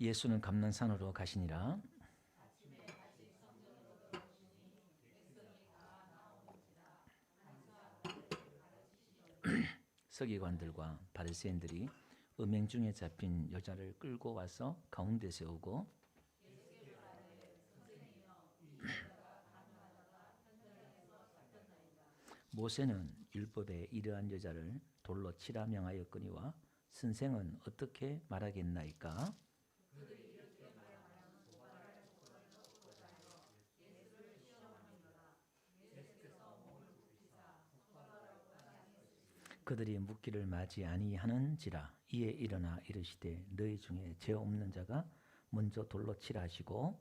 예수는 감난산으로 가시니라. 서기관들과 바리새인들이 음행 중에 잡힌 여자를 끌고 와서 가운데 세우고 모세는 율법에 이러한 여자를 돌로 치라 명하였거니와 선생은 어떻게 말하겠나이까? 그들이 묻기를 마지 아니하는지라. 이에 일어나 이르시되 너희 중에 죄 없는 자가 먼저 돌로 치라 하시고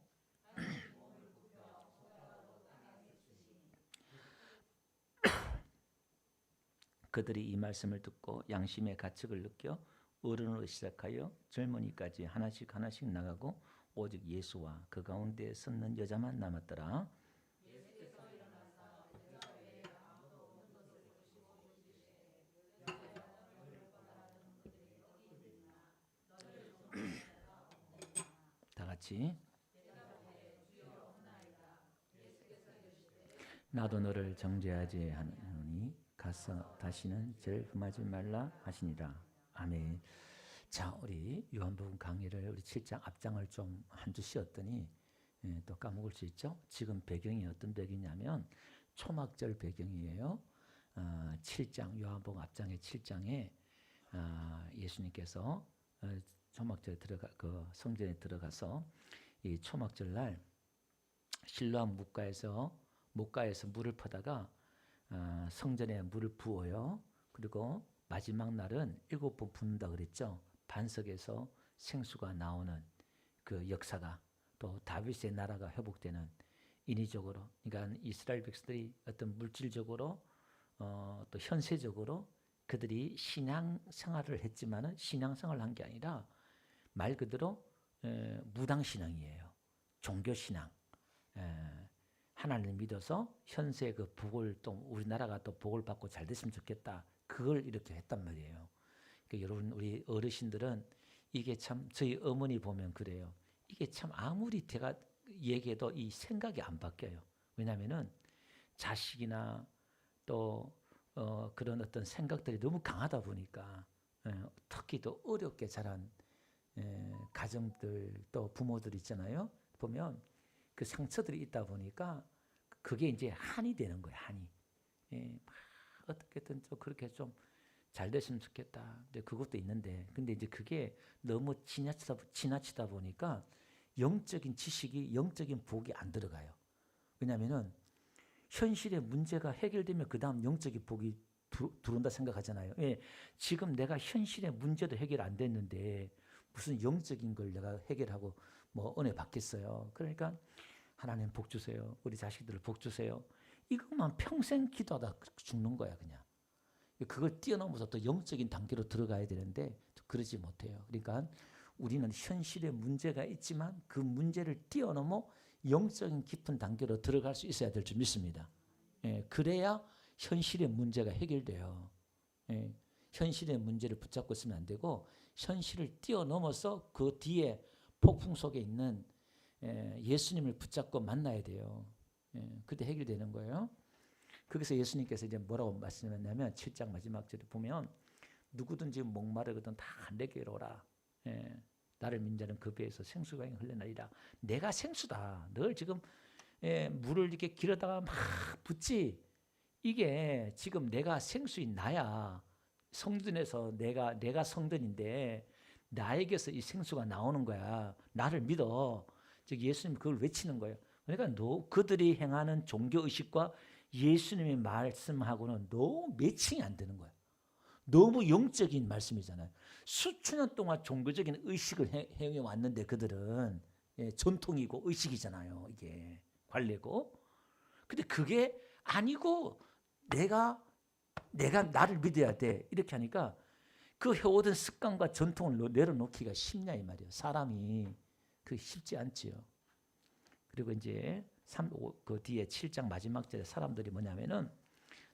그들이 이 말씀을 듣고 양심의 가책을 느껴 어른으로 시작하여 젊은이까지 하나씩 하나씩 나가고 오직 예수와 그 가운데 섰는 여자만 남았더라. 다 같이 나도 너를 정죄하지 하노니 가서 다시는 죄를 범하지 말라 하시니라. 아멘. 자, 우리 요한복음 강의를 우리 7장 앞장을 좀 한 주 쉬었더니 또 까먹을 수 있죠. 지금 배경이 어떤 배경이냐면 초막절 배경이에요. 7장 요한복음 앞장의 7장에 예수님께서 초막절에 그 성전에 들어가서 이 초막절 날 실로암 목가에서 물을 퍼다가 성전에 물을 부어요. 그리고 마지막 날은 7번 붓는다 그랬죠. 반석에서 생수가 나오는 그 역사가, 또 다윗의 나라가 회복되는 인위적으로, 그러니까 이스라엘 백성들이 어떤 물질적으로 또 현세적으로 그들이 신앙 생활을 했지만은 신앙 생활을 한 게 아니라 말 그대로 무당 신앙이에요. 종교 신앙. 하나님을 믿어서 현세 그 복을, 또 우리나라가 또 복을 받고 잘 됐으면 좋겠다. 그걸 이렇게 했단 말이에요. 그러니까 여러분, 우리 어르신들은 이게 참, 저희 어머니 보면 그래요. 이게 참 아무리 제가 얘기해도 이 생각이 안 바뀌어요. 왜냐하면은 자식이나 또 그런 어떤 생각들이 너무 강하다 보니까 특히 또 어렵게 자란 가정들, 또 부모들 있잖아요. 보면 그 상처들이 있다 보니까 그게 이제 한이 되는 거예요. 한이. 막 어떻게든 좀 그렇게 좀 잘 됐으면 좋겠다. 근데 그것도 있는데, 근데 이제 그게 너무 지나치다 보니까 영적인 지식이, 영적인 복이 안 들어가요. 왜냐하면은 현실의 문제가 해결되면 그 다음 영적인 복이 들어온다 생각하잖아요. 지금 내가 현실의 문제도 해결 안 됐는데 무슨 영적인 걸 내가 해결하고 뭐 은혜 받겠어요. 그러니까 하나님 복 주세요. 우리 자식들을 복 주세요. 이것만 평생 기도하다 죽는 거야, 그냥. 그걸 뛰어넘어서 또 영적인 단계로 들어가야 되는데 그러지 못해요. 그러니까 우리는 현실의 문제가 있지만 그 문제를 뛰어넘어 영적인 깊은 단계로 들어갈 수 있어야 될 줄 믿습니다. 그래야 현실의 문제가 해결돼요. 현실의 문제를 붙잡고 있으면 안 되고 현실을 뛰어넘어서 그 뒤에 폭풍 속에 있는 예수님을 붙잡고 만나야 돼요. 그때 해결되는 거예요. 거기서 예수님께서 이제 뭐라고 말씀했냐면 7장 마지막 절에 보면 누구든지 목마르거든 다 내게로 오라. 나를 믿는 자는 그 배에서 생수가 흘러나리라. 내가 생수다. 늘 지금 물을 이렇게 길어다가 막 붓지. 이게 지금 내가 생수인 나야. 성전에서 내가 성전인데 나에게서 이 생수가 나오는 거야. 나를 믿어. 즉 예수님 그걸 외치는 거예요. 그러니까 그들이 행하는 종교 의식과 예수님의 말씀하고는 너무 매칭이 안 되는 거야. 너무 영적인 말씀이잖아요. 수천 년 동안 종교적인 의식을 행해 왔는데 그들은 전통이고 의식이잖아요. 이게 관례고. 근데 그게 아니고 내가 나를 믿어야 돼. 이렇게 하니까 그 해오던 습관과 전통을 내려놓기가 쉽냐 이 말이에요. 사람이 그 쉽지 않지요. 그리고 이제 그 뒤에 7장 마지막 절에 사람들이 뭐냐면은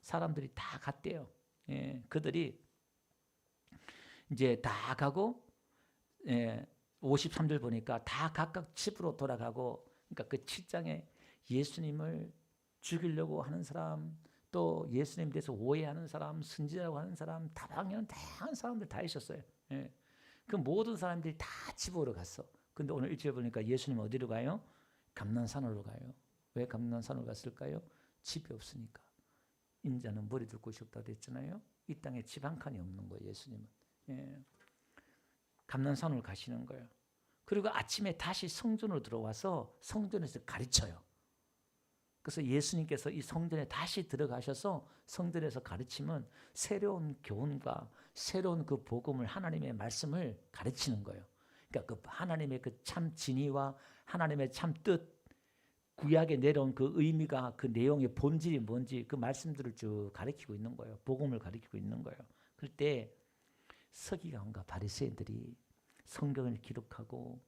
사람들이 다 갔대요. 그들이 이제 다 가고 53절 보니까 다 각각 집으로 돌아가고, 그러니까 그 7장에 예수님을 죽이려고 하는 사람, 또 예수님에 대해서 오해하는 사람, 순진하고 하는 사람, 다방면 다양한 사람들 다 있었어요. 예. 그 모든 사람들이 다 집으로 갔어. 근데 오늘 일주일 보니까 예수님 어디로 가요? 감난산으로 가요. 왜 감난산으로 갔을까요? 집이 없으니까. 인자는 머리 둘 곳이 없다고 했잖아요. 이 땅에 집 한 칸이 없는 거예요, 예수님은. 예. 감난산으로 가시는 거예요. 그리고 아침에 다시 성전으로 들어와서 성전에서 가르쳐요. 그래서 예수님께서 이 성전에 다시 들어가셔서 성전에서 가르치면 새로운 교훈과 새로운 그 복음을, 하나님의 말씀을 가르치는 거예요. 그러니까 그 하나님의 그 참 진리와 하나님의 참 뜻, 구약에 내려온 그 의미가, 그 내용의 본질이 뭔지 그 말씀들을 쭉 가르치고 있는 거예요. 복음을 가르치고 있는 거예요. 그럴 때 서기관과 바리새인들이 성경을 기록하고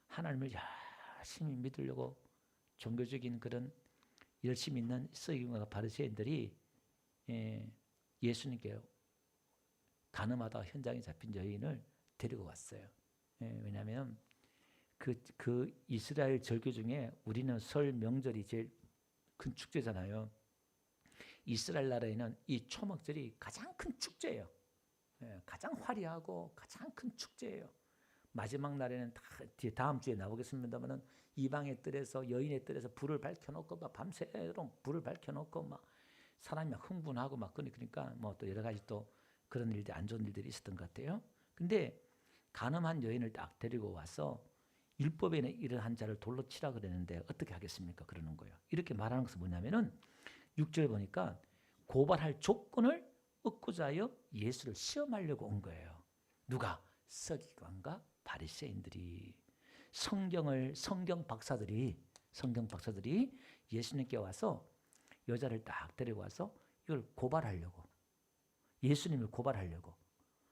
하나님을 열심히 믿으려고 종교적인 그런 열심히 있는 서기관과 바리새인들이 예수님께 가늠하다 현장에 잡힌 여인을 데리고 왔어요. 왜냐하면 그 이스라엘 절기 중에 우리는 설 명절이 제일 큰 축제잖아요. 이스라엘 나라에는 이 초막절이 가장 큰 축제예요. 가장 화려하고 가장 큰 축제예요. 마지막 날에는 다음 주에 나오겠습니다만은 이방의 뜰에서, 여인의 뜰에서 불을 밝혀놓고 막 밤새도록 불을 밝혀놓고 막 사람이 막 흥분하고 막 그러니까 뭐 또 여러 가지 또 그런 일들, 안 좋은 일들이 있었던 것 같아요. 근데 간음한 여인을 딱 데리고 와서 율법에 이러한 자를 돌로 치라 그랬는데 어떻게 하겠습니까? 그러는 거예요. 이렇게 말하는 것은 뭐냐면은 6절 보니까 고발할 조건을 얻고자 하여 예수를 시험하려고 온 거예요. 누가? 서기관과 바리새인들이. 성경 박사들이 예수님께 와서 여자를 딱 데리고 와서 이걸 고발하려고, 예수님을 고발하려고.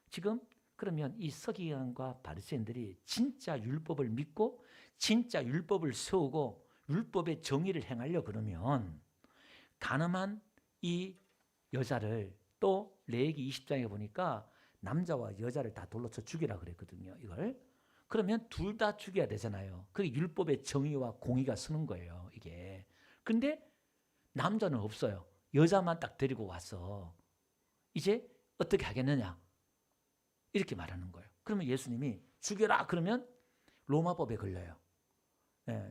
지금 그러면 이 서기관과 바리새인들이 진짜 율법을 믿고 진짜 율법을 세우고 율법의 정의를 행하려 그러면 간음한 이 여자를, 또 레위기 20장에 보니까 남자와 여자를 다 돌로 쳐 죽이라 그랬거든요. 이걸 그러면 둘 다 죽여야 되잖아요. 그게 율법의 정의와 공의가 서는 거예요, 이게. 근데 남자는 없어요. 여자만 딱 데리고 와서 이제 어떻게 하겠느냐, 이렇게 말하는 거예요. 그러면 예수님이 죽여라 그러면 로마법에 걸려요.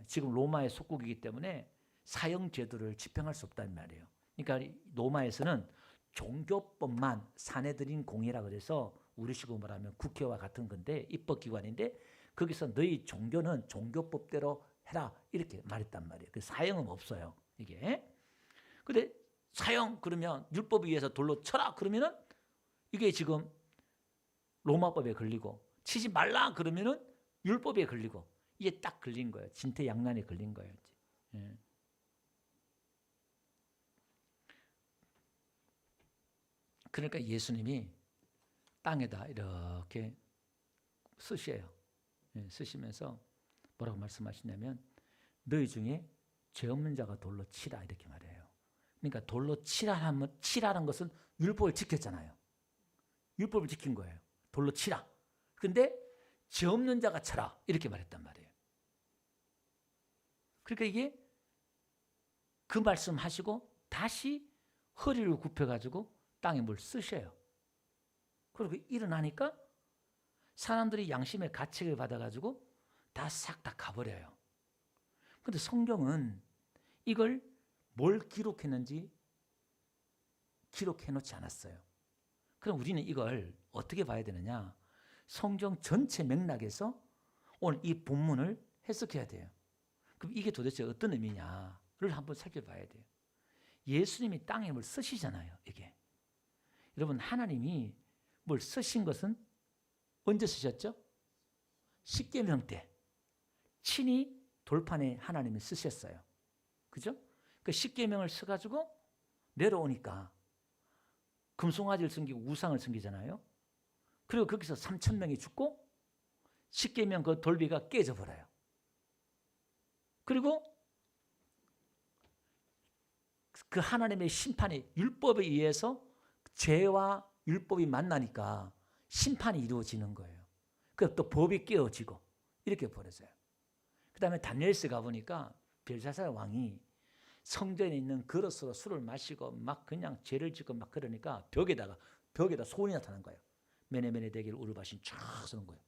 지금 로마의 속국이기 때문에 사형 제도를 집행할 수 없다는 말이에요. 그러니까 로마에서는 종교법만, 사내들인 공의라 그래서 우리식으로 말하면 국회와 같은 건데, 입법기관인데 거기서 너희 종교는 종교법대로 해라 이렇게 말했단 말이에요. 그 사형은 없어요, 이게. 근데 사형 그러면 율법에 의해서 돌로 쳐라 그러면은 이게 지금 로마법에 걸리고, 치지 말라 그러면은 율법에 걸리고, 이게 딱 걸린 거예요. 진퇴양난에 걸린 거예요. 예. 그러니까 예수님이 땅에다 이렇게 쓰셔요. 쓰시면서 뭐라고 말씀하시냐면 너희 중에 죄 없는 자가 돌로 치라 이렇게 말해요. 그러니까 돌로 치라는 것은 율법을 지켰잖아요. 율법을 지킨 거예요. 돌로 치라. 근데 죄 없는 자가 쳐라 이렇게 말했단 말이에요. 그러니까 이게 그 말씀하시고 다시 허리를 굽혀가지고 땅에 뭘 쓰셔요. 그리고 일어나니까 사람들이 양심의 가책을 받아가지고 다 싹 다 가버려요. 그런데 성경은 이걸 뭘 기록했는지 기록해 놓지 않았어요. 그럼 우리는 이걸 어떻게 봐야 되느냐? 성경 전체 맥락에서 오늘 이 본문을 해석해야 돼요. 그럼 이게 도대체 어떤 의미냐를 한번 살펴봐야 돼요. 예수님이 땅에 뭘 쓰시잖아요, 이게. 여러분, 하나님이 뭘 쓰신 것은 언제 쓰셨죠? 십계명 때 친히 돌판에 하나님이 쓰셨어요. 그죠? 그 십계명을 써가지고 내려오니까 금송아지를 섬기고 우상을 섬기잖아요. 그리고 거기서 3,000명이 죽고 십계명 그 돌비가 깨져버려요. 그리고 그 하나님의 심판이 율법에 의해서 죄와 율법이 만나니까 심판이 이루어지는 거예요. 그 또 법이 깨어지고 이렇게 버렸어요. 그 다음에 다니엘서 가보니까 벨사살 왕이 성전에 있는 그릇으로 술을 마시고 막 그냥 죄를 짓고 막 그러니까 벽에다 소원이 나타난 거예요. 메네메네 대기를 우르바신 쫙 서는 거예요.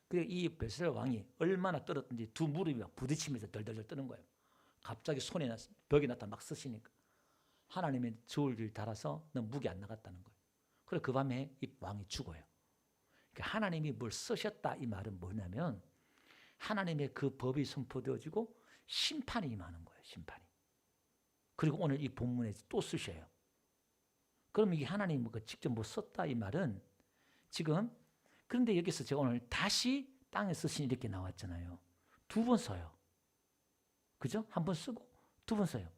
그리고 이 벨사살 왕이 얼마나 떨었든지 두 무릎이 막 부딪히면서 덜덜덜 뜨는 거예요. 갑자기 벽에 나타나 막 쓰시니까 하나님의 저울줄 달아서 너 무기 안 나갔다는 거예요. 그래서 그 밤에 이 왕이 죽어요. 그러니까 하나님이 뭘 쓰셨다 이 말은 뭐냐면 하나님의 그 법이 선포되어지고 심판이 임하는 거예요. 심판이. 그리고 오늘 이 본문에 또 쓰셔요. 그럼 이게 하나님 직접 뭐 썼다 이 말은 지금 그런데 여기서 제가 오늘 다시 땅에 쓰신 이렇게 나왔잖아요. 두 번 써요. 그죠? 한 번 쓰고 두 번 써요.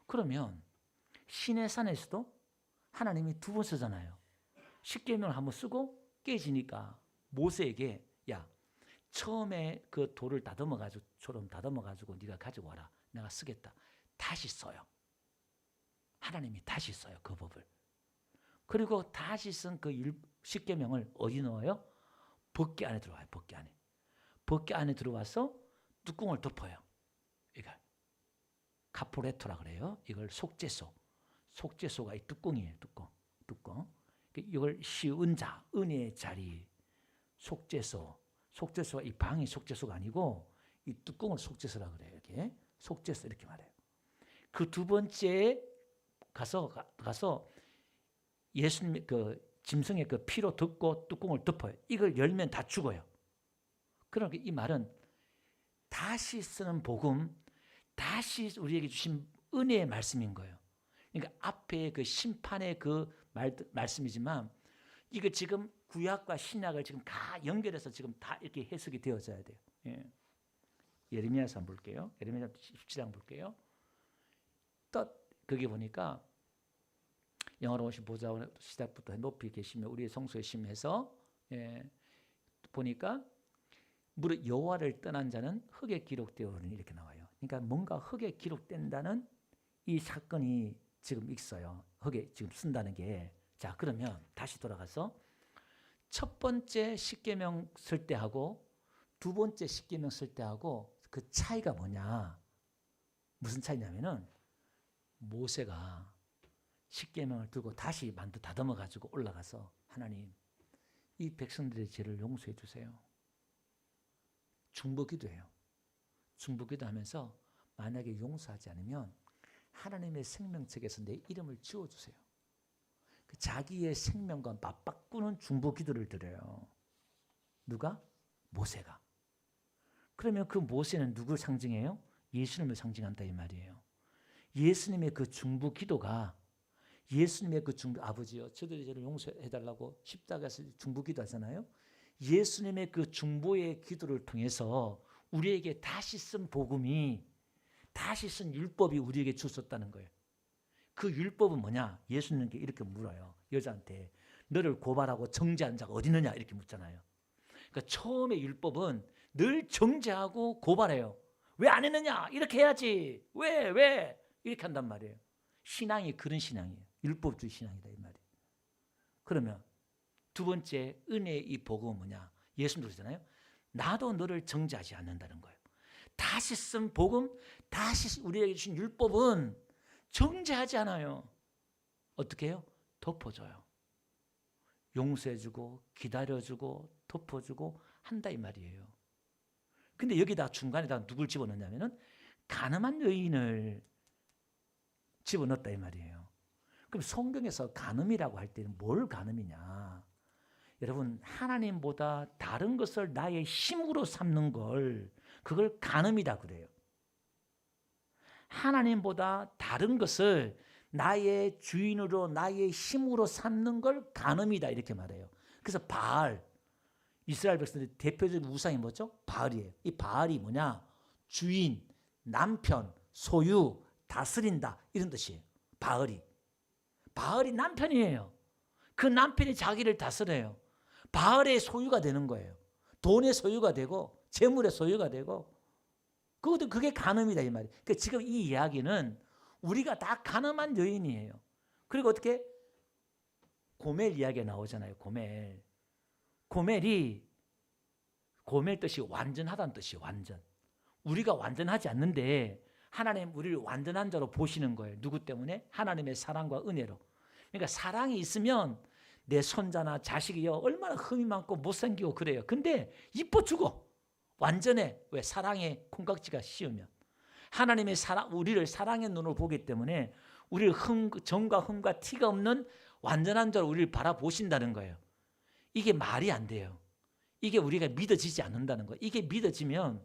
그러면 시내산에서도 하나님이 두 번 쓰잖아요. 십계명을 한 번 쓰고 깨지니까 모세에게 야 처음에 그 돌을 다듬어가지고 네가 가지고 와라. 내가 쓰겠다. 다시 써요. 하나님이 다시 써요. 그 법을. 그리고 다시 쓴 그 십계명을 어디 넣어요? 법궤 안에 들어와요. 법궤 안에. 법궤 안에 들어와서 뚜껑을 덮어요. 이걸 카포레토라 그래요. 이걸 속죄소가 이 뚜껑이에요. 뚜껑. 이걸 씌운 자, 은혜의 자리, 속죄소가 이 방이 속죄소가 아니고 이 뚜껑을 속죄소라 그래요. 이렇게 속죄소 이렇게 말해요. 그 두 번째 가서 예수님 그 짐승의 그 피로 덮고 뚜껑을 덮어요. 이걸 열면 다 죽어요. 그러니까 이 말은 다시 쓰는 복음, 다시 우리에게 주신 은혜의 말씀인 거예요. 그러니까 앞에 그 심판의 그 말씀이지만 이거 지금 구약과 신약을 지금 다 연결해서 지금 다 이렇게 해석이 되어져야 돼요. 예. 예레미야서 한번 볼게요. 예레미야 17장 볼게요. 또 거기 보니까 영어로 오신 보좌 시작부터 높이 계시며 우리의 성소에 심해서 보니까 무릇 여호와를 떠난 자는 흙에 기록되어오르니 이렇게 나와요. 그러니까 뭔가 흙에 기록된다는 이 사건이 지금 있어요. 흙에 지금 쓴다는 게. 자, 그러면 다시 돌아가서 첫 번째 십계명 쓸 때하고 두 번째 십계명 쓸 때하고 그 차이가 뭐냐? 무슨 차이냐면은 모세가 십계명을 들고 다시 다듬어 가지고 올라가서 하나님 이 백성들의 죄를 용서해 주세요. 중보기도해요. 중보기도하면서 만약에 용서하지 않으면 하나님의 생명책에서 내 이름을 지워주세요. 자기의 생명과 맞바꾸는 중보기도를 드려요. 누가? 모세가. 그러면 그 모세는 누굴 상징해요? 예수님을 상징한다 이 말이에요. 예수님의 그 중보기도가 예수님의 그 아버지여 저들의 죄를 용서해달라고 십자가에서 중보기도 하잖아요. 예수님의 그 중보의 기도를 통해서 우리에게 다시 쓴 복음이 다시 쓴 율법이 우리에게 주셨다는 거예요. 그 율법은 뭐냐? 예수님께 이렇게 물어요. 여자한테 너를 고발하고 정죄한 자가 어디 있느냐 이렇게 묻잖아요. 그러니까 처음에 율법은 늘 정죄하고 고발해요. 왜 안 했느냐? 이렇게 해야지. 왜? 이렇게 한단 말이에요. 신앙이 그런 신앙이에요. 율법주의 신앙이다 이 말이에요. 그러면 두 번째 은혜의 이 복음은 뭐냐? 예수님도 그러잖아요. 나도 너를 정죄하지 않는다는 거예요. 다시 쓴 복음, 다시 우리에게 주신 율법은 정죄하지 않아요. 어떻게 해요? 덮어줘요. 용서해주고 기다려주고 덮어주고 한다 이 말이에요. 근데 여기다 중간에다 누굴 집어넣냐면은 가늠한 여인을 집어넣었다 이 말이에요. 그럼 성경에서 간음이라고 할 때는 뭘 간음이냐? 여러분 하나님보다 다른 것을 나의 힘으로 삼는 그걸 간음이다 그래요. 하나님보다 다른 것을 나의 주인으로 나의 힘으로 삼는 걸 간음이다 이렇게 말해요. 그래서 바알 이스라엘 백성들의 대표적인 우상이 뭐죠? 바알이에요. 이 바알이 뭐냐? 주인, 남편, 소유, 다스린다 이런 뜻이에요. 바알이 남편이에요. 그 남편이 자기를 다스려요. 바알의 소유가 되는 거예요. 돈의 소유가 되고 재물의 소유가 되고 그게 간음이다 이 말이에요. 그러니까 지금 이 이야기는 우리가 다 간음한 여인이에요. 그리고 어떻게 고멜 이야기가 나오잖아요. 고멜이 고멜 뜻이 완전하다는 뜻이에요. 완전. 우리가 완전하지 않는데 하나님 우리를 완전한 자로 보시는 거예요. 누구 때문에? 하나님의 사랑과 은혜로. 그러니까 사랑이 있으면 내 손자나 자식이요 얼마나 흠이 많고 못생기고 그래요. 근데 이뻐 죽어. 완전해. 왜? 사랑의 콩깍지가 씌우면. 하나님의 사랑, 우리를 사랑의 눈으로 보기 때문에 우리를 정과 흠과 티가 없는 완전한 자로 우리를 바라보신다는 거예요. 이게 말이 안 돼요. 이게 우리가 믿어지지 않는다는 거예요. 이게 믿어지면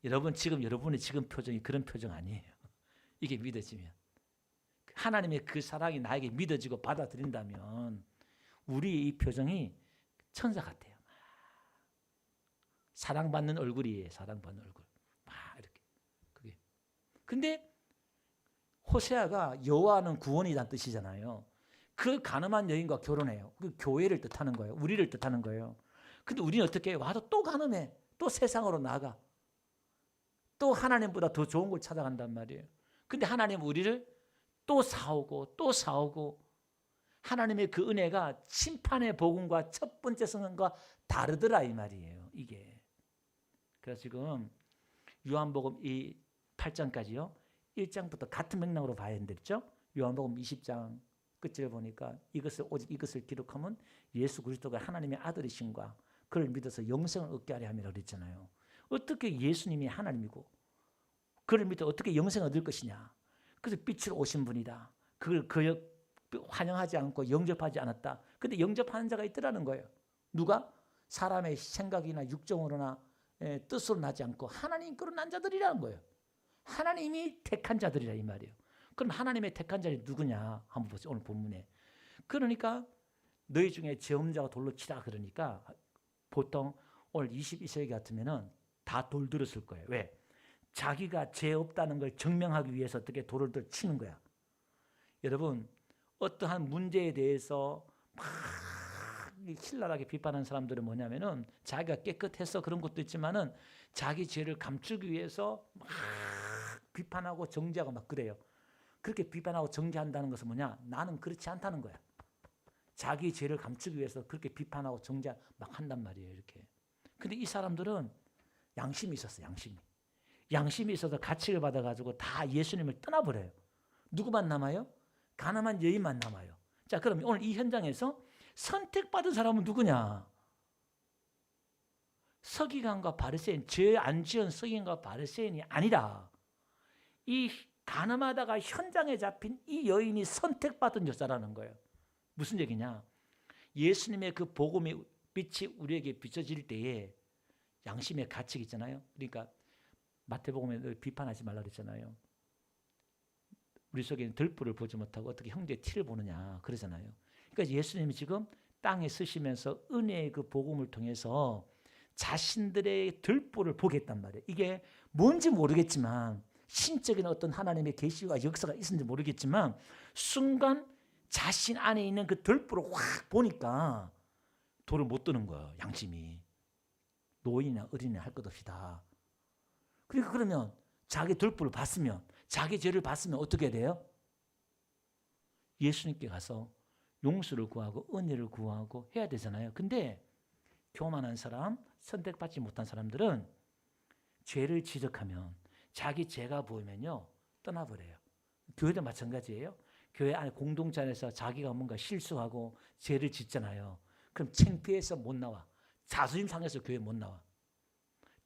여러분 지금 여러분의 지금 표정이 그런 표정 아니에요. 이게 믿어지면 하나님의 그 사랑이 나에게 믿어지고 받아들인다면 우리 이 표정이 천사 같아요. 사랑받는 얼굴이에요. 사랑받는 얼굴. 막 이렇게. 그게. 근데 호세아가 여호와는 구원이란 뜻이잖아요. 그 가늠한 여인과 결혼해요. 그 교회를 뜻하는 거예요. 우리를 뜻하는 거예요. 근데 우리는 어떻게 해요? 와도 또 가늠해. 또 세상으로 나가. 또 하나님보다 더 좋은 걸 찾아간단 말이에요. 근데 하나님은 우리를 또 사오고 또 사오고 하나님의 그 은혜가 심판의 복음과 첫 번째 성경과 다르더라 이 말이에요. 이게. 그래서 지금 요한복음 이 8장까지요. 1장부터 같은 맥락으로 봐야 된댔죠. 요한복음 20장 끝을 보니까 오직 이것을 기록하면 예수 그리스도가 하나님의 아들이신과 그를 믿어서 영생을 얻게 하려 함이라고 그랬잖아요. 어떻게 예수님이 하나님이고 그를 믿어 어떻게 영생을 얻을 것이냐. 그래서 빛으로 오신 분이다. 그걸 환영하지 않고 영접하지 않았다. 근데 영접하는 자가 있더라는 거예요. 누가? 사람의 생각이나 육정으로나 뜻으로 나지 않고 하나님께로 난 자들이라는 거예요. 하나님이 택한 자들이라 이 말이에요. 그럼 하나님의 택한 자들이 누구냐? 한번 보세요. 오늘 본문에. 그러니까 너희 중에 죄 없는 자가 돌로 치라 그러니까 보통 오늘 22세기 같으면은 다 돌 들었을 거예요. 왜? 자기가 죄 없다는 걸 증명하기 위해서 어떻게 돌을 치는 거야. 여러분 어떠한 문제에 대해서 막 신랄하게 비판하는 사람들은 뭐냐면은 자기가 깨끗해서 그런 것도 있지만은 자기 죄를 감추기 위해서 막 비판하고 정죄하고 막 그래요. 그렇게 비판하고 정죄한다는 것은 뭐냐? 나는 그렇지 않다는 거야. 자기 죄를 감추기 위해서 그렇게 비판하고 정죄 막 한단 말이에요. 이렇게. 근데 이 사람들은 양심이 있었어요. 양심이 있어서 가치를 받아가지고 다 예수님을 떠나버려요. 누구만 남아요? 가늠한 여인만 남아요. 자, 그럼 오늘 이 현장에서 선택받은 사람은 누구냐? 서기관과 바리새인, 죄 안 지은 서기관과 바리새인이 아니라 이 가늠하다가 현장에 잡힌 이 여인이 선택받은 여자라는 거예요. 무슨 얘기냐? 예수님의 그 복음의 빛이 우리에게 비춰질 때에 양심의 가치가 있잖아요. 그러니까 마태복음에 비판하지 말라 그랬잖아요. 우리 속에는 들불을 보지 못하고 어떻게 형제의 티를 보느냐 그러잖아요. 그러니까 예수님이 지금 땅에 서시면서 은혜의 그 복음을 통해서 자신들의 들불을 보게 했단 말이에요. 이게 뭔지 모르겠지만 신적인 어떤 하나님의 계시와 역사가 있는지 모르겠지만 순간 자신 안에 있는 그 들불을 확 보니까 돌을 못 드는 거예요. 양심이. 노인이나 어린이나 할 것 없이 다. 그러니까 그러면 자기 들불을 봤으면 자기 죄를 봤으면 어떻게 돼요? 예수님께 가서 용서를 구하고 은혜를 구하고 해야 되잖아요. 근데 교만한 사람, 선택받지 못한 사람들은 죄를 지적하면 자기 죄가 보이면요 떠나버려요. 교회도 마찬가지예요. 교회 안에 공동체 안에서 자기가 뭔가 실수하고 죄를 짓잖아요. 그럼 창피해서 못 나와. 자존심 상해서 교회 못 나와.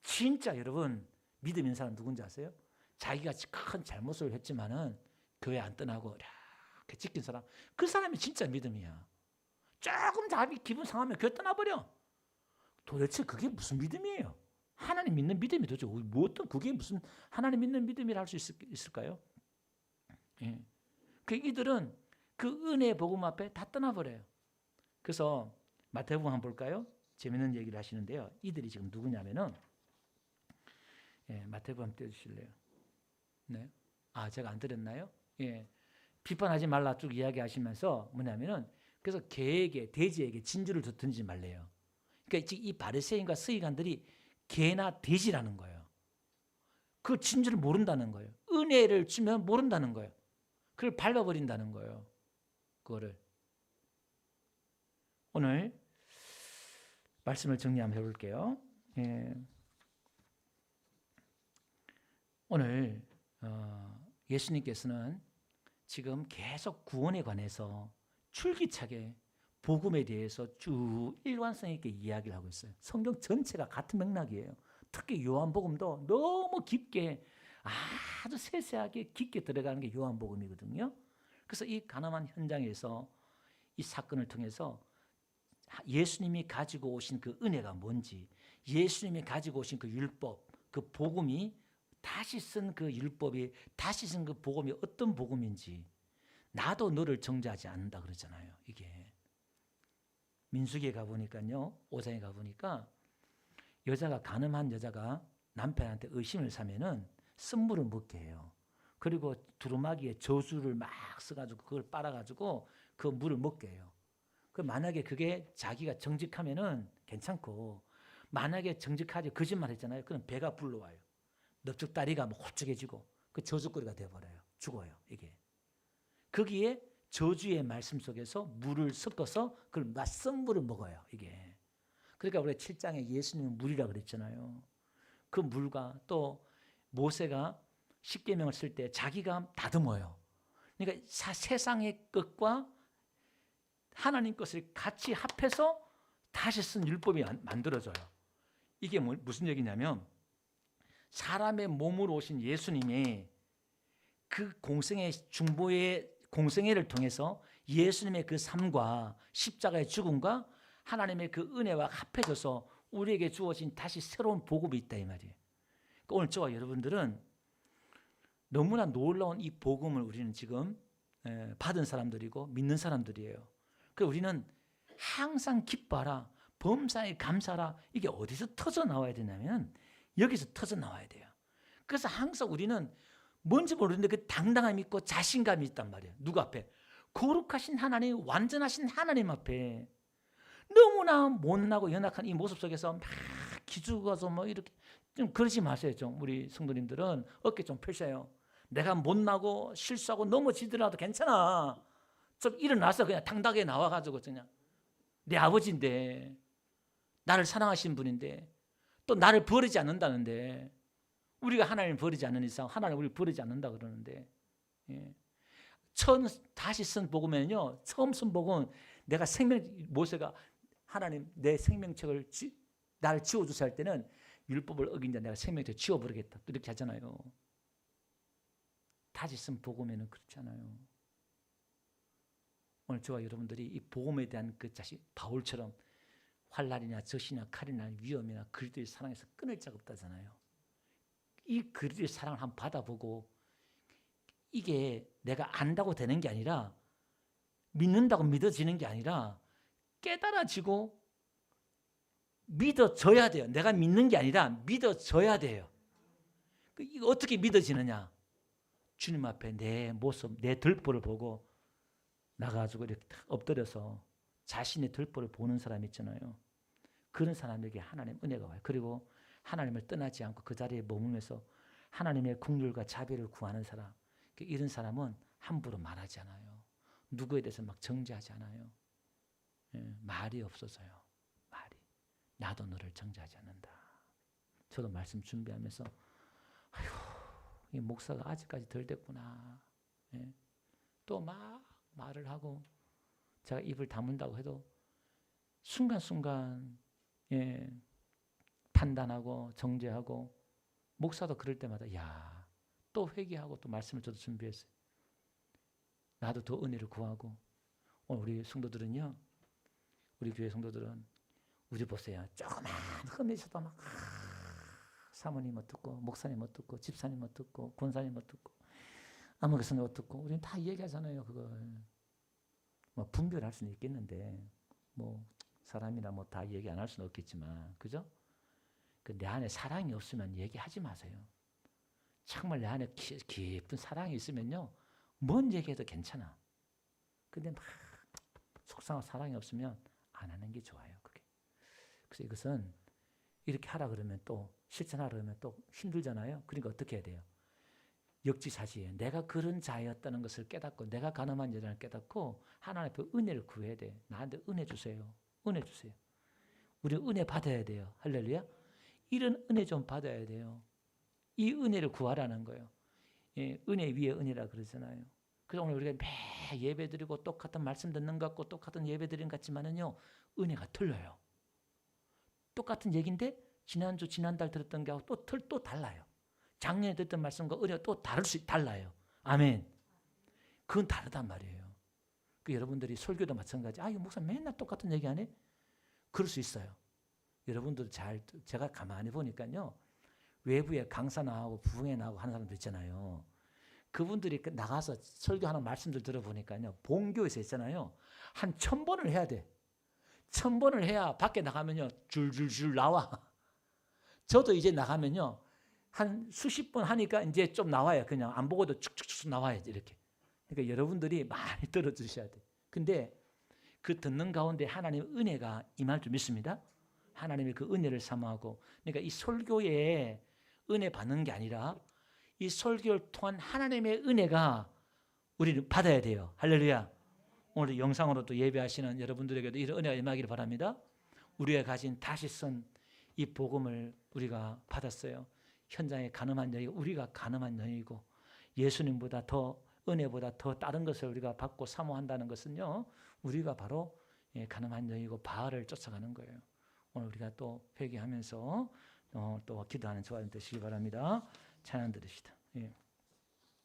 진짜 여러분 믿음 있는 사람 누군지 아세요? 자기가 큰 잘못을 했지만은 교회 안 떠나고 이렇게 지킨 사람, 그 사람이 진짜 믿음이야. 조금 자기 기분 상하면 교회 떠나버려. 도대체 그게 무슨 믿음이에요? 하나님 믿는 믿음이 도대체 뭐 어떤 그게 무슨 하나님 믿는 믿음이라 할 수 있을까요? 예. 그 이들은 그 은혜의 복음 앞에 다 떠나버려요. 그래서 마태복음 한번 볼까요? 재밌는 얘기를 하시는데요. 이들이 지금 누구냐면은 마태복음 한번 떼주실래요? 네. 아, 제가 안 드렸나요? 예. 비판하지 말라 쭉 이야기하시면서 뭐냐면은 그래서 개에게 돼지에게 진주를 던지지 말래요. 그러니까 이 바리새인과 서기관들이 개나 돼지라는 거예요. 그 진주를 모른다는 거예요. 은혜를 주면 모른다는 거예요. 그걸 밟아버린다는 거예요. 그거를. 오늘 말씀을 정리 한번 해볼게요. 예, 오늘 예수님께서는 지금 계속 구원에 관해서 줄기차게 복음에 대해서 쭉 일관성 있게 이야기를 하고 있어요. 성경 전체가 같은 맥락이에요. 특히 요한복음도 너무 깊게 아주 세세하게 깊게 들어가는 게 요한복음이거든요. 그래서 이 가나안 현장에서 이 사건을 통해서 예수님이 가지고 오신 그 은혜가 뭔지, 예수님이 가지고 오신 그 율법, 그 복음이 다시 쓴 그 율법이, 다시 쓴 그 복음이 어떤 복음인지, 나도 너를 정죄하지 않는다 그러잖아요. 이게 민수기에 가보니까요, 5장에 가보니까 여자가, 가늠한 여자가 남편한테 의심을 사면은 쓴물을 먹게 해요. 그리고 두루마기에 저주를 막 써가지고 그걸 빨아가지고 그 물을 먹게 해요. 그 만약에 그게 자기가 정직하면은 괜찮고, 만약에 정직하지 거짓말 했잖아요. 그럼 배가 불러와요. 넙죽다리가 뭐 홀쭉해지고 그 저주거리가 되어버려요. 죽어요. 이게. 거기에 저주의 말씀 속에서 물을 섞어서 그걸 낯선 물을 먹어요. 이게. 그러니까 우리 7장에 예수님은 물이라고 그랬잖아요. 그 물과 또 모세가 십계명을 쓸 때 자기가 다듬어요. 그러니까 세상의 것과 하나님 것을 같이 합해서 다시 쓴 율법이 만들어져요. 이게 무슨 얘기냐면, 사람의 몸으로 오신 예수님의 그 공생의 중보의 공생애를 통해서 예수님의 그 삶과 십자가의 죽음과 하나님의 그 은혜와 합해져서 우리에게 주어진 다시 새로운 복음이 있다 이 말이에요. 그러니까 오늘 저와 여러분들은 너무나 놀라운 이 복음을 우리는 지금 받은 사람들이고 믿는 사람들이에요. 그래서 우리는 항상 기뻐하라, 범사에 감사하라. 이게 어디서 터져 나와야 되냐면 여기서 터져 나와야 돼요. 그래서 항상 우리는 뭔지 모르는데 그 당당함이 있고 자신감이 있단 말이에요. 누구 앞에? 거룩하신 하나님, 완전하신 하나님 앞에. 너무나 못나고 연약한 이 모습 속에서 막 기죽어서 뭐 이렇게 좀 그러지 마세요. 좀 우리 성도님들은 어깨 좀 펴세요. 내가 못나고 실수하고 넘어지더라도 괜찮아. 좀 일어나서 그냥 당당하게 나와가지고 그냥 내 아버지인데, 나를 사랑하신 분인데, 또 나를 버리지 않는다는데, 우리가 하나님을 버리지 않는 이상 하나님 우리를 버리지 않는다 그러는데, 예. 처음 다시 쓴 복음에는요, 처음 쓴 복음은 내가 모세가 하나님 내 생명책을 나를 지워주세요 할 때는 율법을 어긴다, 내가 생명책 지워버리겠다 이렇게 하잖아요. 다시 쓴 복음에는 그렇잖아요. 오늘 저와 여러분들이 이 복음에 대한 그 자식 바울처럼 환난이나 적시나 칼이나 위험이나 그리스도의 사랑에서 끊을 자가 없다잖아요. 이 그리스도의 사랑을 한번 받아보고, 이게 내가 안다고 되는 게 아니라, 믿는다고 믿어지는 게 아니라 깨달아지고 믿어져야 돼요. 내가 믿는 게 아니라 믿어져야 돼요. 이거 어떻게 믿어지느냐? 주님 앞에 내 모습, 내 들보를 보고 나가지고 이렇게 엎드려서 자신의 들보를 보는 사람 있잖아요. 그런 사람에게 하나님 은혜가 와요. 그리고 하나님을 떠나지 않고 그 자리에 머물면서 하나님의 긍휼과 자비를 구하는 사람, 이런 사람은 함부로 말하지 않아요. 누구에 대해서 막 정죄하지 않아요. 말이 없어서요. 말이. 나도 너를 정죄하지 않는다. 저도 말씀 준비하면서 아휴, 이 목사가 아직까지 덜 됐구나. 또 막 말을 하고 제가 입을 다문다고 해도 순간순간 판단하고 정죄하고, 목사도 그럴 때마다 또 회개하고 또 말씀을 저도 준비했어요. 나도 더 은혜를 구하고. 오늘 우리 성도들은요, 우리 교회 성도들은 우리 보세요. 조그만 흠이 있어도 막 사모님 어떻고, 목사님 어떻고, 집사님 어떻고, 권사님 어떻고, 아무 교수님 어떻고, 우리는 다 얘기하잖아요. 그걸 뭐 분별할 수는 있겠는데, 뭐 사람이나 뭐 다 얘기 안 할 수는 없겠지만, 그죠? 내 안에 사랑이 없으면 얘기하지 마세요. 정말 내 안에 깊은 사랑이 있으면요, 뭔 얘기해도 괜찮아. 근데 막 속상한 사랑이 없으면 안 하는 게 좋아요. 그게. 그래서 이것은 이렇게 하라 그러면 또 실천하라 그러면 또 힘들잖아요. 그러니까 어떻게 해야 돼요? 역지사지에 내가 그런 자였다는 것을 깨닫고, 내가 가늠한 여자를 깨닫고 하나님 앞에 은혜를 구해야 돼. 나한테 은혜 주세요. 은혜 주세요. 우리 은혜 받아야 돼요. 할렐루야. 이런 은혜 좀 받아야 돼요. 이 은혜를 구하라는 거예요. 예, 은혜 위에 은혜라 그러잖아요. 그래서 오늘 우리가 매 예배 드리고 똑같은 말씀 듣는 것 같고 똑같은 예배 드리는 것 같지만은요, 은혜가 틀려요. 똑같은 얘기인데 지난주 지난달 들었던 게하고 또 달라요. 작년에 듣던 말씀과 은혜가 또 달라요. 아멘. 그건 다르단 말이에요. 그 여러분들이 설교도 마찬가지. 아, 이 목사 맨날 똑같은 얘기 안 해? 그럴 수 있어요. 여러분들 제가 가만히 보니까요, 외부에 강사 나하고 부흥회 나하고 하는 사람들 있잖아요. 그분들이 나가서 설교하는 말씀들 들어보니까요, 본교에서 있잖아요, 한 1000번을 해야 돼. 1000번을 해야 밖에 나가면요, 줄줄줄 나와. 저도 이제 나가면요, 한 수십 번 하니까 이제 좀 나와요. 그냥 안 보고도 축축축 나와야지, 이렇게. 그러니까 여러분들이 많이 들어주셔야 돼. 근데 그 듣는 가운데 하나님의 은혜가 임할 줄 믿습니다. 하나님의 그 은혜를 사모하고, 그러니까 이 설교에 은혜 받는 게 아니라 이 설교를 통한 하나님의 은혜가 우리는 받아야 돼요. 할렐루야. 오늘 영상으로 또 예배하시는 여러분들에게도 이런 은혜가 임하기를 바랍니다. 우리가 가진 다시 쓴 이 복음을 우리가 받았어요. 현장에 가늠한 여인, 우리가 가늠한 여인이고 예수님보다 더 은혜보다 더 다른 것을 우리가 받고 사모한다는 것은요, 우리가 바로 가늠한 여인이고 바알을 쫓아가는 거예요. 오늘 우리가 또 회개하면서 또 기도하는 저와 되시기 바랍니다. 찬양 드립시다. 예.